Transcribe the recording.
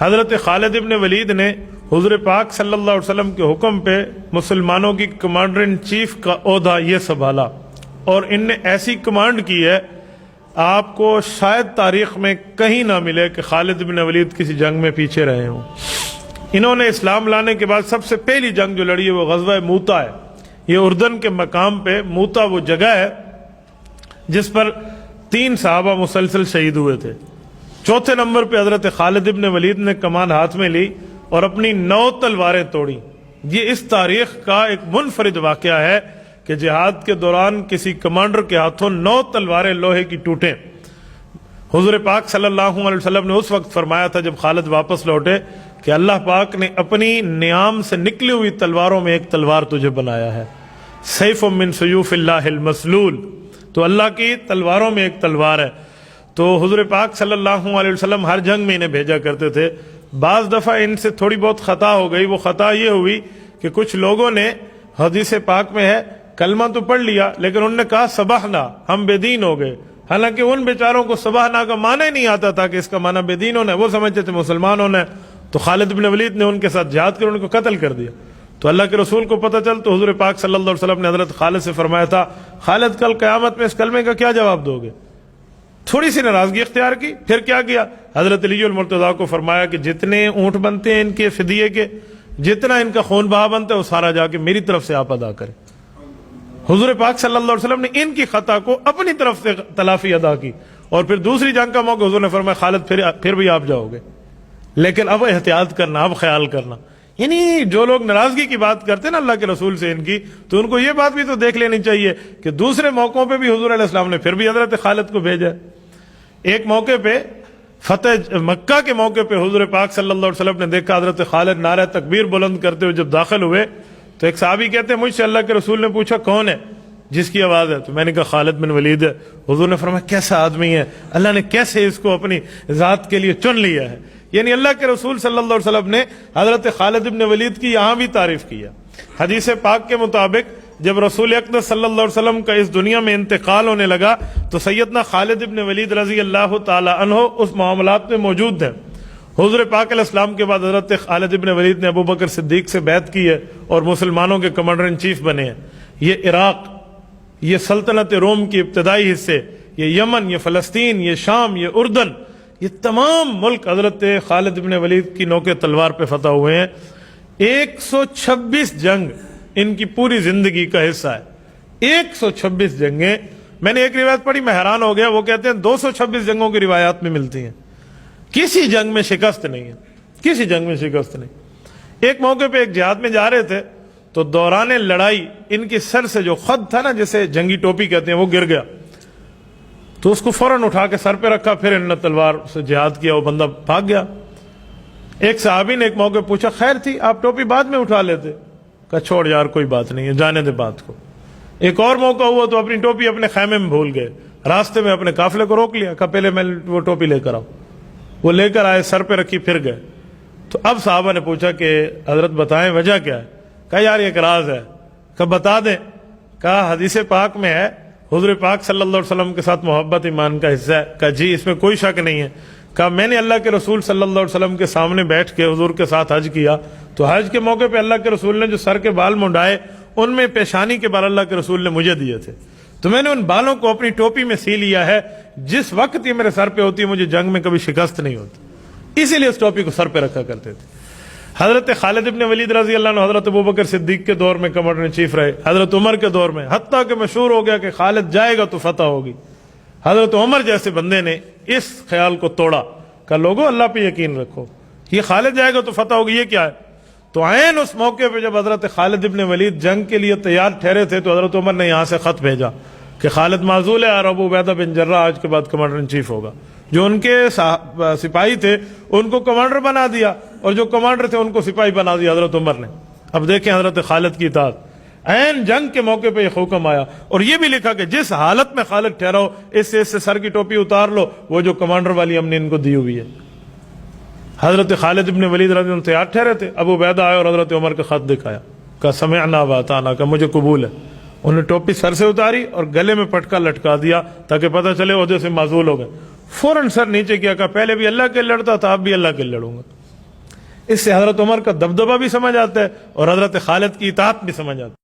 حضرت خالد ابن ولید نے حضور پاک صلی اللہ علیہ وسلم کے حکم پہ مسلمانوں کی کمانڈر ان چیف کا عہدہ یہ سنبھالا، اور ان نے ایسی کمانڈ کی ہے آپ کو شاید تاریخ میں کہیں نہ ملے کہ خالد ابن ولید کسی جنگ میں پیچھے رہے ہوں۔ انہوں نے اسلام لانے کے بعد سب سے پہلی جنگ جو لڑی ہے وہ غزوہ موتا ہے۔ یہ اردن کے مقام پہ موتا وہ جگہ ہے جس پر 3 صحابہ مسلسل شہید ہوئے تھے۔ چوتھے نمبر پہ حضرت خالد ابن ولید نے کمان ہاتھ میں لی اور اپنی 9 تلواریں توڑی۔ یہ اس تاریخ کا ایک منفرد واقعہ ہے کہ جہاد کے دوران کسی کمانڈر کے ہاتھوں 9 تلواریں لوہے کی ٹوٹیں۔ حضور پاک صلی اللہ علیہ وسلم نے اس وقت فرمایا تھا جب خالد واپس لوٹے کہ اللہ پاک نے اپنی نیام سے نکلی ہوئی تلواروں میں ایک تلوار تجھے بنایا ہے، سیف من سیوف اللہ المسلول، تو اللہ کی تلواروں میں ایک تلوار ہے۔ تو حضور پاک صلی اللہ علیہ وسلم ہر جنگ میں انہیں بھیجا کرتے تھے۔ بعض دفعہ ان سے تھوڑی بہت خطا ہو گئی۔ وہ خطا یہ ہوئی کہ کچھ لوگوں نے، حدیث پاک میں ہے، کلمہ تو پڑھ لیا لیکن انہوں نے کہا سبحنا، ہم بے دین ہو گئے، حالانکہ ان بیچاروں کو سبحنا کا معنی ہی نہیں آتا تھا کہ اس کا معنی بے دین ہونا ہے، وہ سمجھتے تھے مسلمان ہونا ہے۔ تو خالد بن ولید نے ان کے ساتھ جہاد کر ان کو قتل کر دیا۔ تو اللہ کے رسول کو پتہ چل تو حضور پاک صلی اللہ علیہ وسلم نے حضرت خالد سے فرمایا تھا، خالد کل قیامت میں اس کلمے کا کیا جواب دو گے؟ تھوڑی سی ناراضگی اختیار کی، پھر کیا کیا؟ حضرت علی المرتضیٰ کو فرمایا کہ جتنے اونٹ بنتے ہیں ان کے فدیے کے، جتنا ان کا خون بہا بنتا ہے وہ سارا جا کے میری طرف سے آپ ادا کریں۔ حضور پاک صلی اللہ علیہ وسلم نے ان کی خطا کو اپنی طرف سے تلافی ادا کی، اور پھر دوسری جنگ کا موقع حضور نے فرمایا خالد پھر بھی آپ جاؤ گے، لیکن اب احتیاط کرنا، اب خیال کرنا۔ یعنی جو لوگ ناراضگی کی بات کرتے ہیں نا اللہ کے رسول سے ان کی، تو ان کو یہ بات بھی تو دیکھ لینی چاہیے کہ دوسرے موقعوں پہ بھی حضور علیہ السلام نے پھر بھی حضرت خالد کو بھیجا۔ ایک موقع پہ فتح مکہ کے موقع پہ حضور پاک صلی اللہ علیہ وسلم نے دیکھا حضرت خالد نعرہ تکبیر بلند کرتے ہوئے جب داخل ہوئے تو ایک صحابی کہتے ہیں مجھ سے اللہ کے رسول نے پوچھا کون ہے جس کی آواز ہے؟ تو میں نے کہا خالد بن ولید ہے۔ حضور نے فرمایا کیسا آدمی ہے، اللہ نے کیسے اس کو اپنی ذات کے لیے چن لیا ہے۔ یعنی اللہ کے رسول صلی اللہ علیہ وسلم نے حضرت خالد بن ولید کی یہاں بھی تعریف کیا۔ حدیث پاک کے مطابق جب رسول اقدس صلی اللہ علیہ وسلم کا اس دنیا میں انتقال ہونے لگا تو سیدنا خالد بن ولید رضی اللہ تعالی عنہ اس معاملات میں موجود ہیں۔ حضور پاک علیہ السلام کے بعد حضرت خالد بن ولید نے ابو بکر صدیق سے بیعت کی ہے اور مسلمانوں کے کمانڈر ان چیف بنے ہیں۔ یہ عراق، یہ سلطنت روم کی ابتدائی حصے، یہ یمن، یہ فلسطین، یہ شام، یہ اردن، یہ تمام ملک حضرت خالد بن ولید کی نوک تلوار پہ فتح ہوئے ہیں۔ 126 جنگ ان کی پوری زندگی کا حصہ ہے۔ 126 جنگیں، میں نے ایک روایت پڑھی میں حیران ہو گیا، وہ کہتے ہیں 226 جنگوں کی روایات میں ملتی ہیں، کسی جنگ میں شکست نہیں ہے، کسی جنگ میں شکست نہیں۔ ایک موقع پہ ایک جہاد میں جا رہے تھے تو دوران لڑائی ان کی سر سے جو خد تھا نا جسے جنگی ٹوپی کہتے ہیں وہ گر گیا، تو اس کو فوراً اٹھا کے سر پہ رکھا، پھر انہوں نے تلوار سے جہاد کیا، وہ بندہ بھاگ گیا۔ ایک صحابی نے ایک موقع پوچھا خیر تھی آپ ٹوپی بعد میں اٹھا لیتے؟ کہا چھوڑ یار کوئی بات نہیں ہے، جانے دے بات کو۔ ایک اور موقع ہوا تو اپنی ٹوپی اپنے خیمے میں بھول گئے، راستے میں اپنے قافلے کو روک لیا، کہا پہلے میں وہ ٹوپی لے کر آؤں۔ وہ لے کر آئے، سر پہ رکھی، پھر گئے۔ تو اب صحابہ نے پوچھا کہ حضرت بتائیں وجہ کیا ہے؟ کہا یار ایک راز ہے۔ کہا بتا دیں؟ کہا حدیث پاک میں ہے حضور پاک صلی اللہ علیہ وسلم کے ساتھ محبت ایمان کا حصہ ہے۔ کہا جی اس میں کوئی شک نہیں ہے۔ کہا میں نے اللہ کے رسول صلی اللہ علیہ وسلم کے سامنے بیٹھ کے حضور کے ساتھ حج کیا تو حج کے موقع پہ اللہ کے رسول نے جو سر کے بال منڈائے ان میں پیشانی کے بال اللہ کے رسول نے مجھے دیے تھے، تو میں نے ان بالوں کو اپنی ٹوپی میں سی لیا ہے، جس وقت یہ میرے سر پہ ہوتی ہے مجھے جنگ میں کبھی شکست نہیں ہوتی، اسی لیے اس ٹوپی کو سر پہ رکھا کرتے تھے۔ حضرت خالد ابن ولید رضی اللہ عنہ حضرت ابو بکر صدیق کے دور میں کمانڈر ان چیف رہے، حضرت عمر کے دور میں، حتیٰ کہ مشہور ہو گیا کہ خالد جائے گا تو فتح ہوگی۔ حضرت عمر جیسے بندے نے اس خیال کو توڑا کہ لوگوں اللہ پہ یقین رکھو، یہ خالد جائے گا تو فتح ہوگی، یہ کیا ہے؟ تو عین اس موقع پہ جب حضرت خالد ابن ولید جنگ کے لیے تیار ٹھہرے تھے تو حضرت عمر نے یہاں سے خط بھیجا کہ خالد معزول ہے اور ابو عبیدہ بن جراح آج کے بعد کمانڈر ان چیف ہوگا۔ جو ان کے سپاہی تھے ان کو کمانڈر بنا دیا اور جو کمانڈر تھے ان کو سپاہی بنا دیا حضرت عمر نے۔ اب دیکھیں حضرت خالد کی اطاعت، عین جنگ کے موقع پہ یہ حکم آیا اور یہ بھی لکھا کہ جس حالت میں خالد ٹھہرا ہو اس سے سر کی ٹوپی اتار لو، وہ جو کمانڈر والی ہم نے ان کو دی ہوئی ہے۔ حضرت خالد ابن ولید رضی اللہ عنہ تیار ٹھہرے تھے، ابو عبیدہ آئے اور حضرت عمر کا خط دکھایا، کہا سمعنا واطعنا، کہ مجھے قبول ہے۔ انہوں نے ٹوپی سر سے اتاری اور گلے میں پٹکا لٹکا دیا تاکہ پتہ چلے عہدے سے معزول ہو گئے۔ فوراً سر نیچے کیا، کہا پہلے بھی اللہ کے لڑتا تھا، اب بھی اللہ کے لڑوں گا۔ اس سے حضرت عمر کا دبدبہ بھی سمجھ آتا ہے اور حضرت خالد کی اطاعت بھی سمجھ آتا ہے۔